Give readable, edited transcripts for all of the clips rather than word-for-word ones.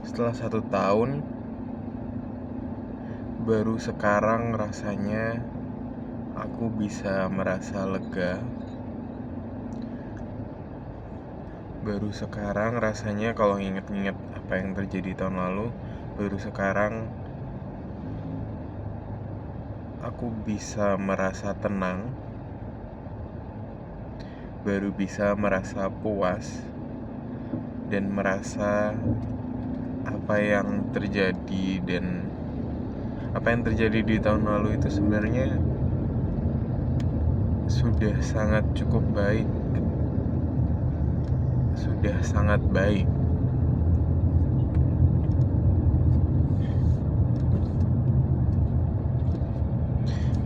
Setelah 1 tahun, baru sekarang rasanya aku bisa merasa lega. Baru sekarang rasanya kalau inget-inget apa yang terjadi tahun lalu, baru sekarang aku bisa merasa tenang, baru bisa merasa puas, dan merasa apa yang terjadi di tahun lalu itu sebenarnya sudah sangat cukup baik, sudah sangat baik.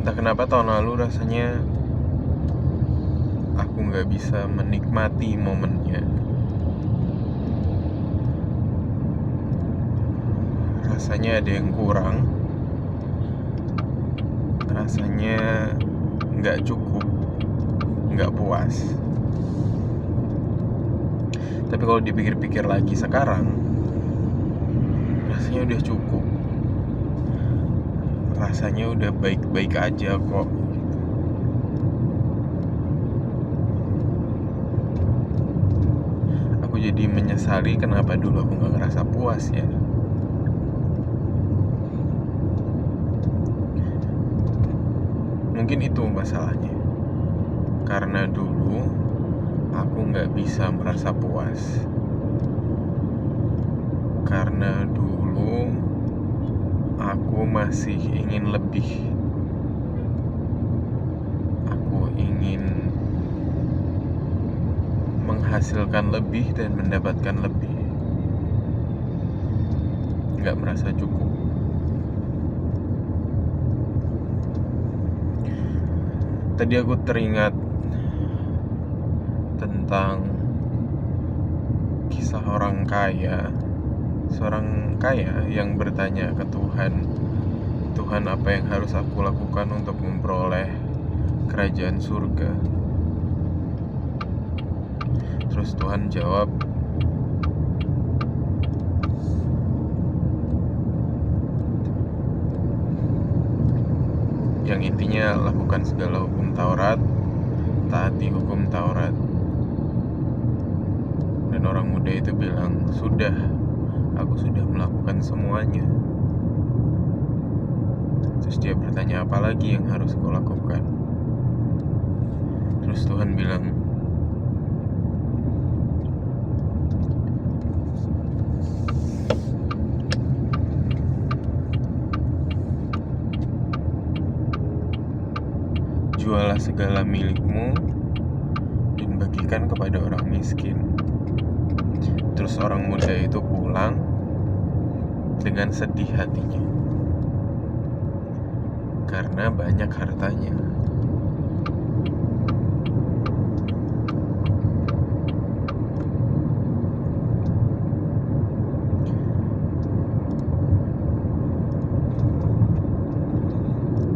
Entah kenapa tahun lalu rasanya aku gak bisa menikmati momennya. Rasanya ada yang kurang, rasanya gak cukup, gak puas. Tapi kalau dipikir-pikir lagi sekarang, rasanya udah cukup. Rasanya udah baik-baik aja kok. Aku jadi menyesali kenapa dulu aku gak ngerasa puas ya. Mungkin itu masalahnya. Karena dulu aku gak bisa merasa puas. Karena dulu aku masih ingin lebih. Aku ingin menghasilkan lebih dan mendapatkan lebih. Gak merasa cukup. Tadi aku teringat tentang kisah seorang kaya yang bertanya ke Tuhan, "Tuhan, apa yang harus aku lakukan untuk memperoleh kerajaan surga?" Terus Tuhan jawab, yang intinya lakukan segala hukum Taurat, taati hukum Taurat. Dan orang muda itu bilang, aku sudah melakukan semuanya. Terus dia bertanya, apa lagi yang harus kau lakukan? Terus Tuhan bilang, jualah segala milikmu dan bagikan kepada orang miskin. Terus orang muda itu pulang dengan sedih hatinya karena banyak hartanya.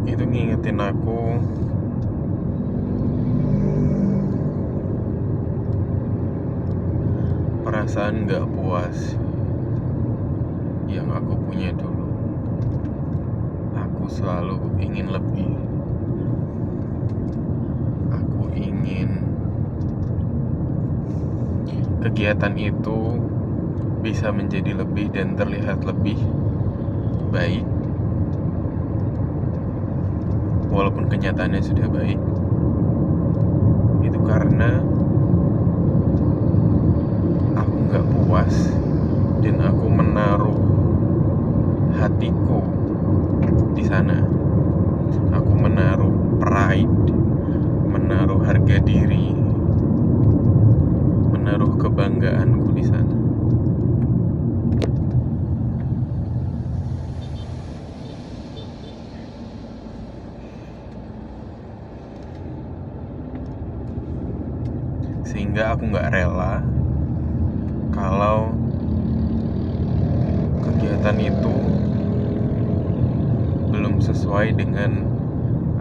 Itu ngingetin aku perasaan gak puas yang aku punya dulu. Aku selalu ingin lebih. Aku ingin kegiatan itu bisa menjadi lebih dan terlihat lebih baik, walaupun kenyataannya sudah baik. Itu karena aku gak puas dan aku menaruh hatiku di sana. Aku menaruh pride, menaruh harga diri, menaruh kebanggaanku di sana. Sehingga aku gak rela kalau kegiatan itu belum belum sesuai dengan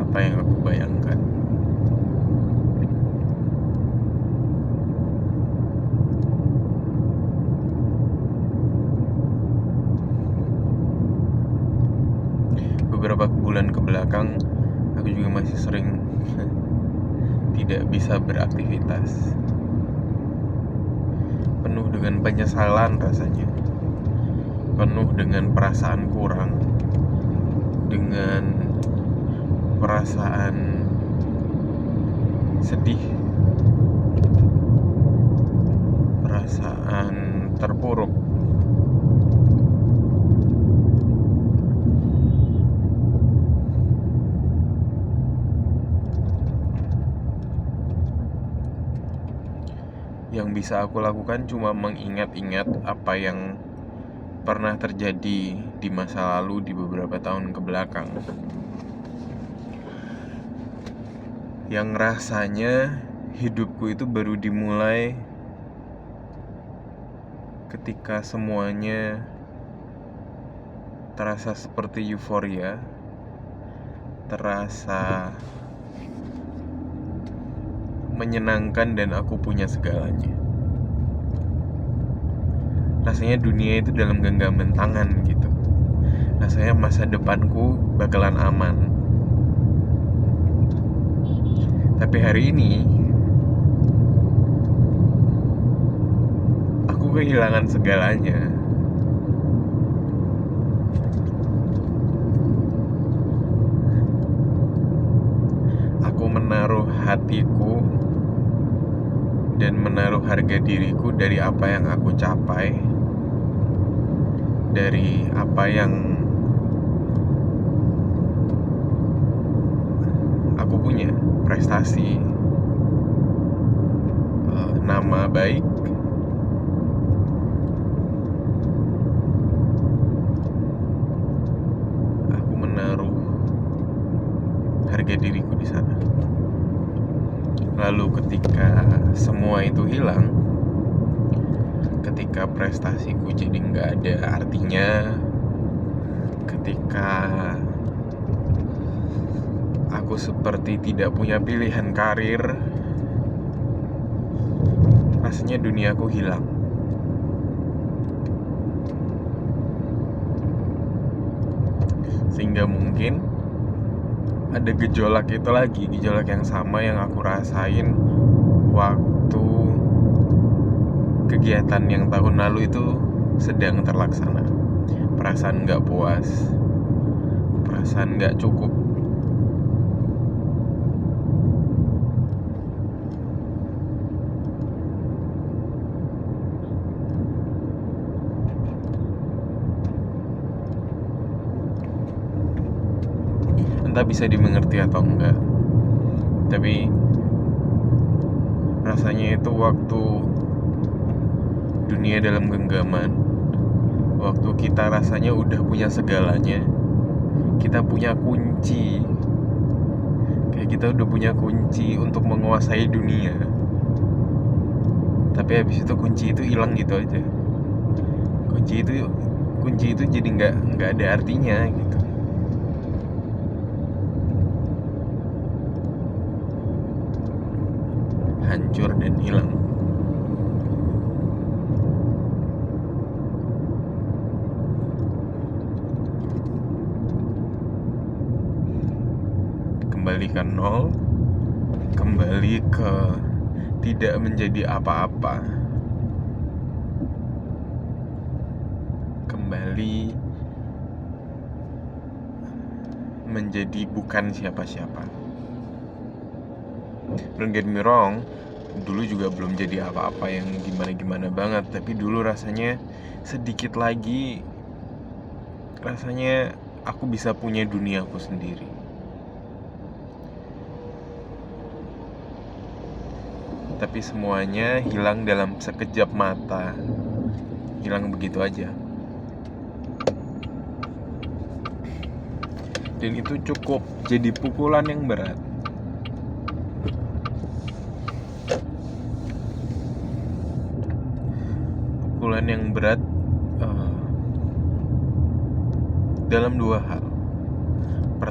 apa yang aku bayangkan. Beberapa bulan ke belakang aku juga masih sering tidak bisa beraktivitas, penuh dengan penyesalan rasanya, penuh dengan perasaan kurang, dengan perasaan sedih, perasaan terpuruk. Yang bisa aku lakukan cuma mengingat-ingat apa yang pernah terjadi di masa lalu di beberapa tahun ke belakang, yang rasanya hidupku itu baru dimulai ketika semuanya terasa seperti euforia, terasa menyenangkan dan aku punya segalanya. Rasanya dunia itu dalam genggaman tangan gitu. Rasanya masa depanku bakalan aman. Tapi hari ini aku kehilangan segalanya. Aku menaruh hatiku dan menaruh harga diriku dari apa yang aku capai, dari apa yang aku punya, prestasi, nama baik. Aku menaruh harga diriku di sana. Lalu ketika semua itu hilang, ketika prestasiku jadi nggak ada artinya, ketika aku seperti tidak punya pilihan karir, rasanya duniaku hilang. Sehingga mungkin ada gejolak itu lagi, gejolak yang sama yang aku rasain waktu kegiatan yang tahun lalu itu sedang terlaksana. Perasaan gak puas, perasaan gak cukup. Entah bisa dimengerti atau enggak, tapi rasanya itu waktu dunia dalam genggaman, waktu kita rasanya udah punya segalanya, kita punya kunci, kayak kita udah punya kunci untuk menguasai dunia, tapi habis itu kunci itu hilang gitu aja. Kunci itu jadi nggak ada artinya gitu. Hancur dan hilang. Kembali ke nol, kembali ke tidak menjadi apa-apa, kembali menjadi bukan siapa-siapa. Don't get me wrong, dulu juga belum jadi apa-apa yang gimana-gimana banget, tapi dulu rasanya sedikit lagi, rasanya aku bisa punya duniaku sendiri. Tapi semuanya hilang dalam sekejap mata, hilang begitu aja. Dan itu cukup jadi pukulan yang berat. Pukulan yang berat dalam dua hal.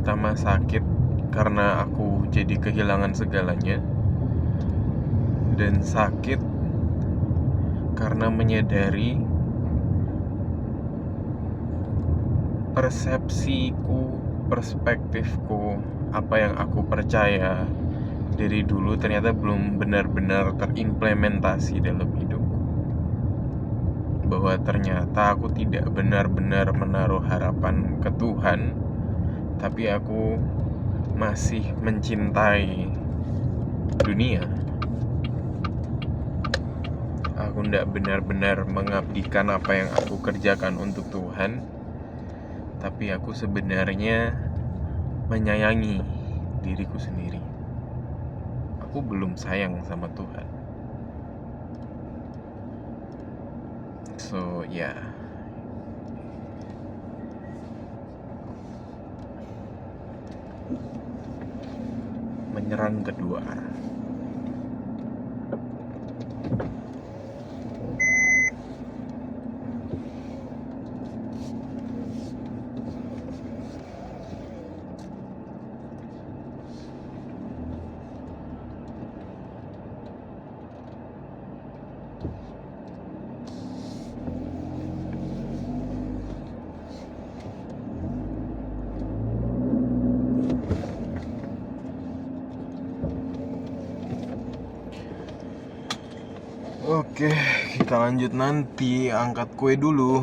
pertama sakit karena aku jadi kehilangan segalanya, dan sakit karena menyadari persepsiku, perspektifku, apa yang aku percaya dari dulu ternyata belum benar-benar terimplementasi dalam hidupku. Bahwa ternyata aku tidak benar-benar menaruh harapan ke Tuhan, tapi aku masih mencintai dunia. Aku tidak benar-benar mengabdikan apa yang aku kerjakan untuk Tuhan, tapi aku sebenarnya menyayangi diriku sendiri. Aku belum sayang sama Tuhan. So, ya. Menyerang kedua. Oke, kita lanjut nanti. Angkat kue dulu.